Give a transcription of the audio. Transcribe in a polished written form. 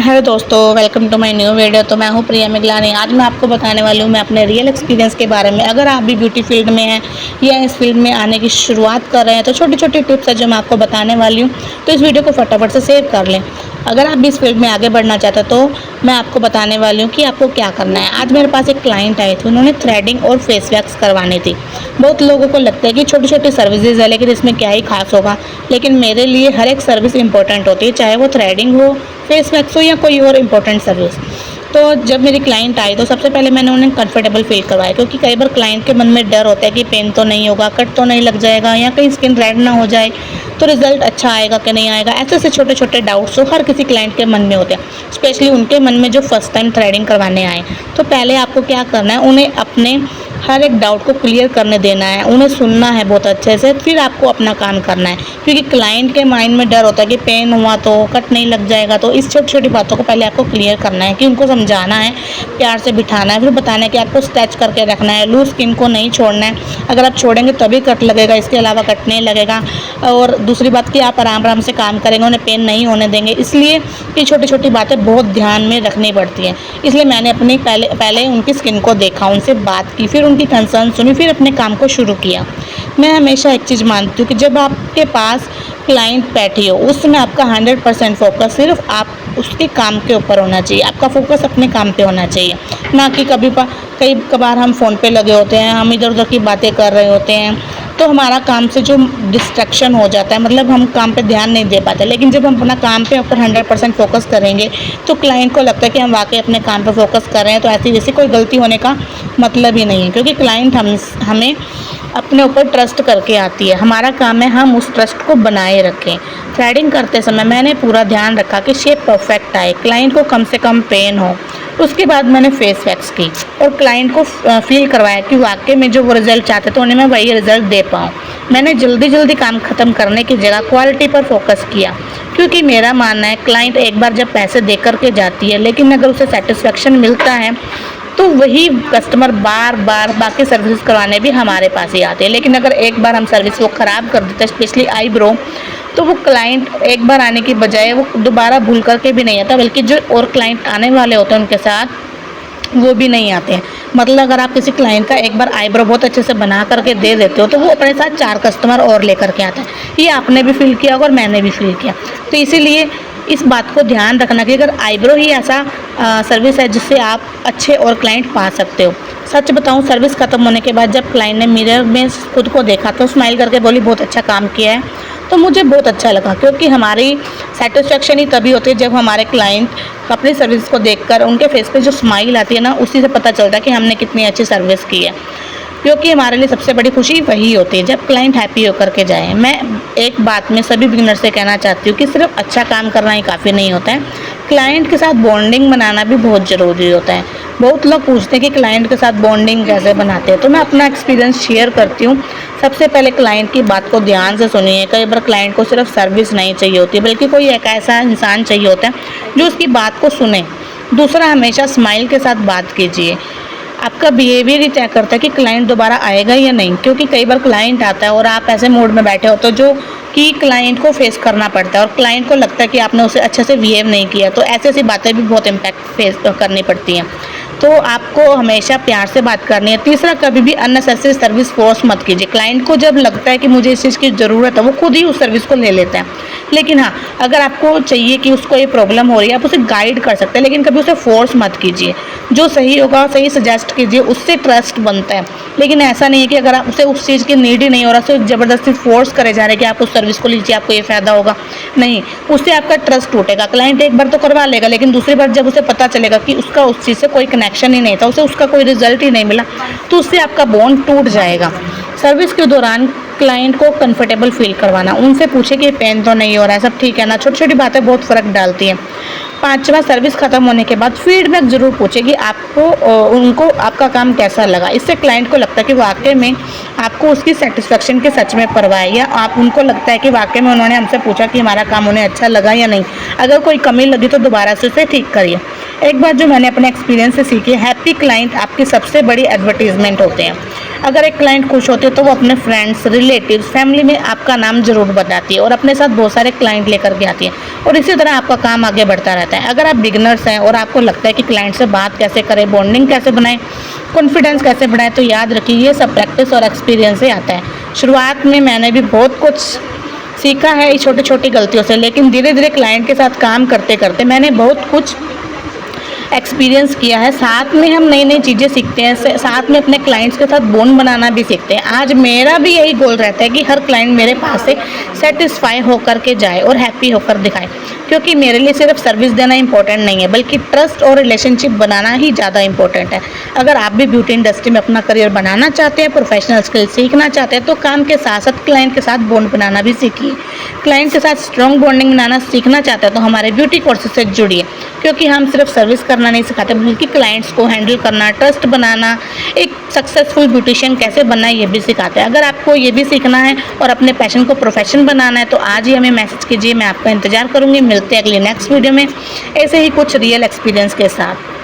Hello दोस्तों, welcome to my new video. तो मैं हूं प्रिया मिगलानी। आज मैं आपको बताने वाली हूं मैं अपने रियल एक्सपीरियंस के बारे में। अगर आप भी ब्यूटी फील्ड में हैं या इस फील्ड में आने की शुरुआत कर रहे हैं तो छोटी छोटी टिप्स है जो मैं आपको बताने वाली हूं, तो इस वीडियो को फटाफट से सेव कर लें। अगर आप भी इस फील्ड में आगे बढ़ना चाहते हैं तो मैं आपको बताने वाली हूँ कि आपको क्या करना है। आज मेरे पास एक क्लाइंट आई थी, उन्होंने थ्रेडिंग और फेस वैक्स करवानी थी। बहुत लोगों को लगता है कि छोटी छोटी सर्विसेज है लेकिन इसमें क्या ही खास होगा, लेकिन मेरे लिए हर एक सर्विस इंपॉर्टेंट होती है, चाहे वो थ्रेडिंग हो, फेस वैक्स हो या कोई और इम्पोर्टेंट सर्विस। तो जब मेरी क्लाइंट आई तो सबसे पहले मैंने उन्हें कंफर्टेबल फील करवाया, क्योंकि कई बार क्लाइंट के मन में डर होता है कि पेन तो नहीं होगा, कट तो नहीं लग जाएगा या कहीं स्किन रेड ना हो जाए, तो रिजल्ट अच्छा आएगा कि नहीं आएगा। ऐसे ऐसे छोटे छोटे डाउट्स तो हर किसी क्लाइंट के मन में होते हैं, स्पेशली उनके मन में जो फर्स्ट टाइम थ्रेडिंग करवाने आए। तो पहले आपको क्या करना है, उन्हें अपने हर एक डाउट को क्लियर करने देना है, उन्हें सुनना है बहुत अच्छे से, फिर आपको अपना काम करना है। क्योंकि क्लाइंट के माइंड में डर होता है कि पेन हुआ तो, कट नहीं लग जाएगा, तो इस छोटी छोटी बातों को पहले आपको क्लियर करना है कि उनको समझाना है, प्यार से बिठाना है, फिर बताना है कि आपको स्ट्रेच करके रखना है, लूज स्किन को नहीं छोड़ना है। अगर आप छोड़ेंगे तभी कट लगेगा, इसके अलावा कट नहीं लगेगा। और दूसरी बात कि आप आराम आराम से काम करेंगे, उन्हें पेन नहीं होने देंगे। इसलिए ये छोटी छोटी बातें बहुत ध्यान में रखनी पड़ती हैं। इसलिए मैंने अपनी पहले उनकी स्किन को देखा, उनसे बात की, फिर उनकी कंसर्न सुनी, फिर अपने काम को शुरू किया। मैं हमेशा एक चीज़ मानती हूँ कि जब आपके पास क्लाइंट बैठी हो उस समय आपका 100% फोकस सिर्फ आप उसके काम के ऊपर होना चाहिए। आपका फोकस अपने काम पे होना चाहिए, ना कि कई कबार हम फ़ोन पे लगे होते हैं, हम इधर उधर की बातें कर रहे होते हैं, तो हमारा काम से जो डिस्ट्रैक्शन हो जाता है, मतलब हम काम पे ध्यान नहीं दे पाते। लेकिन जब हम अपना काम पे ऊपर 100% फोकस करेंगे तो क्लाइंट को लगता है कि हम वाकई अपने काम पे फोकस कर रहे हैं, तो ऐसी वैसी कोई गलती होने का मतलब ही नहीं है। क्योंकि क्लाइंट हमें अपने ऊपर ट्रस्ट करके आती है, हमारा काम है हम उस ट्रस्ट को बनाए रखें। थ्रेडिंग करते समय मैंने पूरा ध्यान रखा कि शेप परफेक्ट आए, क्लाइंट को कम से कम पेन हो। उसके बाद मैंने फेस वैक्स की और क्लाइंट को फील करवाया कि वाकई में जो वो रिज़ल्ट चाहते थे उन्हें मैं वही रिज़ल्ट दे पाऊँ। मैंने जल्दी जल्दी काम ख़त्म करने की जगह क्वालिटी पर फोकस किया, क्योंकि मेरा मानना है क्लाइंट एक बार जब पैसे दे करके जाती है, लेकिन अगर उसे सेटिस्फेक्शन मिलता है तो वही कस्टमर बार बार बाकी सर्विसेज करवाने भी हमारे पास ही आते हैं। लेकिन अगर एक बार हम सर्विस वो ख़राब कर देते हैं, स्पेशली आईब्रो, तो वो क्लाइंट एक बार आने की बजाय वो दोबारा भूल करके भी नहीं आता, बल्कि जो और क्लाइंट आने वाले होते हैं उनके साथ वो भी नहीं आते हैं। मतलब अगर आप किसी क्लाइंट का एक बार आईब्रो बहुत अच्छे से बना करके दे देते हो तो वो अपने साथ 4 कस्टमर और लेकर के आता है। ये आपने भी फील किया होगा और मैंने भी फील किया। तो इसीलिए इस बात को ध्यान रखना कि अगर आईब्रो ही ऐसा सर्विस है जिससे आप अच्छे और क्लाइंट पा सकते हो। सच बताऊं, सर्विस ख़त्म होने के बाद जब क्लाइंट ने मिरर में खुद को देखा तो स्माइल करके बोली बहुत अच्छा काम किया है, तो मुझे बहुत अच्छा लगा। क्योंकि हमारी सेटिस्फेक्शन ही तभी होती है जब हमारे क्लाइंट अपनी सर्विस को देखकर उनके फेस पे जो स्माइल आती है ना, उसी से पता चलता है कि हमने कितनी अच्छी सर्विस की है। क्योंकि हमारे लिए सबसे बड़ी खुशी वही होती है जब क्लाइंट हैप्पी होकर के जाए। मैं एक बात में सभी बिगिनर से कहना चाहती हूँ कि सिर्फ अच्छा काम करना ही काफ़ी नहीं होता है, क्लाइंट के साथ बॉन्डिंग बनाना भी बहुत ज़रूरी होता है। बहुत लोग पूछते हैं कि क्लाइंट के साथ बॉन्डिंग कैसे बनाते हैं, तो मैं अपना एक्सपीरियंस शेयर करती हूँ। सबसे पहले क्लाइंट की बात को ध्यान से सुनिए। कई बार क्लाइंट को सिर्फ सर्विस नहीं चाहिए होती, बल्कि कोई एक ऐसा इंसान चाहिए होता है जो उसकी बात को सुने। दूसरा, हमेशा स्माइल के साथ बात कीजिए। आपका बिहेवियर ही तय करता है कि क्लाइंट दोबारा आएगा या नहीं। क्योंकि कई बार क्लाइंट आता है और आप ऐसे मूड में बैठे हो तो जो कि क्लाइंट को फेस करना पड़ता है और क्लाइंट को लगता है कि आपने उसे अच्छे से बिहेव नहीं किया, तो ऐसी ऐसी बातें भी बहुत इम्पैक्ट फेस करनी पड़ती हैं। तो आपको हमेशा प्यार से बात करनी है। तीसरा, कभी भी अननेसेसरी सर्विस फोर्स मत कीजिए। क्लाइंट को जब लगता है कि मुझे इस चीज़ की ज़रूरत है, वो खुद ही उस सर्विस को ले लेता है। लेकिन हाँ, अगर आपको चाहिए कि उसको ये प्रॉब्लम हो रही है, आप उसे गाइड कर सकते हैं, लेकिन कभी उसे फोर्स मत कीजिए। जो सही होगा सही सजेस्ट कीजिए, उससे ट्रस्ट बनता है। लेकिन ऐसा नहीं है कि अगर आप उसे उस चीज़ की नीड ही नहीं हो रहा, उसे ज़बरदस्ती फोर्स करे जा रहे हैं कि आप उस सर्विस को लीजिए, आपको ये फ़ायदा होगा। नहीं, उससे आपका ट्रस्ट टूटेगा। क्लाइंट एक बार तो करवा लेगा, लेकिन दूसरी बार जब उसे पता चलेगा कि उसका उस चीज़ से कोई कनेक्शन ही नहीं था, उसे उसका कोई रिजल्ट ही नहीं मिला, तो उससे आपका बॉन्ड टूट जाएगा। सर्विस के दौरान क्लाइंट को कंफर्टेबल फील करवाना, उनसे पूछे कि पेन तो नहीं हो रहा है, सब ठीक है ना। छोटी छोटी बातें बहुत फ़र्क डालती हैं। 5वां, सर्विस ख़त्म होने के बाद फीडबैक ज़रूर पूछे कि आपको उनको आपका काम कैसा लगा। इससे क्लाइंट को लगता है कि वाकई में आपको उसकी सेटिस्फेक्शन की सच में परवाह है, या आप उनको लगता है कि वाकई में उन्होंने हमसे पूछा कि हमारा काम उन्हें अच्छा लगा या नहीं। अगर कोई कमी लगी तो दोबारा से उसे ठीक करिए। एक बात जो मैंने अपने एक्सपीरियंस से सीखी है, हैप्पी क्लाइंट आपकी सबसे बड़ी एडवर्टीजमेंट होते हैं। अगर एक क्लाइंट खुश होते हैं तो वो अपने फ्रेंड्स, रिलेटिव्स, फैमिली में आपका नाम जरूर बताती है और अपने साथ बहुत सारे क्लाइंट लेकर के आती है, और इसी तरह आपका काम आगे बढ़ता रहता है। अगर आप बिगनर्स हैं और आपको लगता है कि क्लाइंट से बात कैसे करें, बॉन्डिंग कैसे बनाएं, कॉन्फिडेंस कैसे बढ़ाएं, तो याद रखिए ये सब प्रैक्टिस और एक्सपीरियंस से आता है। शुरुआत में मैंने भी बहुत कुछ सीखा है इस छोटी छोटी गलतियों से, लेकिन धीरे धीरे क्लाइंट के साथ काम करते करते मैंने बहुत कुछ एक्सपीरियंस किया है। साथ में हम नई नई चीज़ें सीखते हैं, साथ में अपने क्लाइंट्स के साथ बॉन्ड बनाना भी सीखते हैं। आज मेरा भी यही गोल रहता है कि हर क्लाइंट मेरे पास से सेटिस्फाई होकर के जाए और हैप्पी होकर दिखाए, क्योंकि मेरे लिए सिर्फ सर्विस देना इंपॉर्टेंट नहीं है, बल्कि ट्रस्ट और रिलेशनशिप बनाना ही ज़्यादा इंपॉर्टेंट है। अगर आप भी ब्यूटी इंडस्ट्री में अपना करियर बनाना चाहते हैं, प्रोफेशनल स्किल सीखना चाहते हैं, तो काम के साथ साथ क्लाइंट के साथ बॉन्ड बनाना भी सीखिए। क्लाइंट के साथ स्ट्रॉन्ग बॉन्डिंग बनाना सीखना चाहते हैं तो हमारे ब्यूटी कोर्सेज से जुड़िए, क्योंकि हम सिर्फ सर्विस करना नहीं सिखाते, बल्कि क्लाइंट्स को हैंडल करना, ट्रस्ट बनाना, एक सक्सेसफुल ब्यूटिशियन कैसे बनना है ये भी सिखाते हैं। अगर आपको ये भी सीखना है और अपने पैशन को प्रोफेशन बनाना है तो आज ही हमें मैसेज कीजिए, मैं आपका इंतजार करूँगी। मिलते हैं अगली नेक्स्ट वीडियो में ऐसे ही कुछ रियल एक्सपीरियंस के साथ।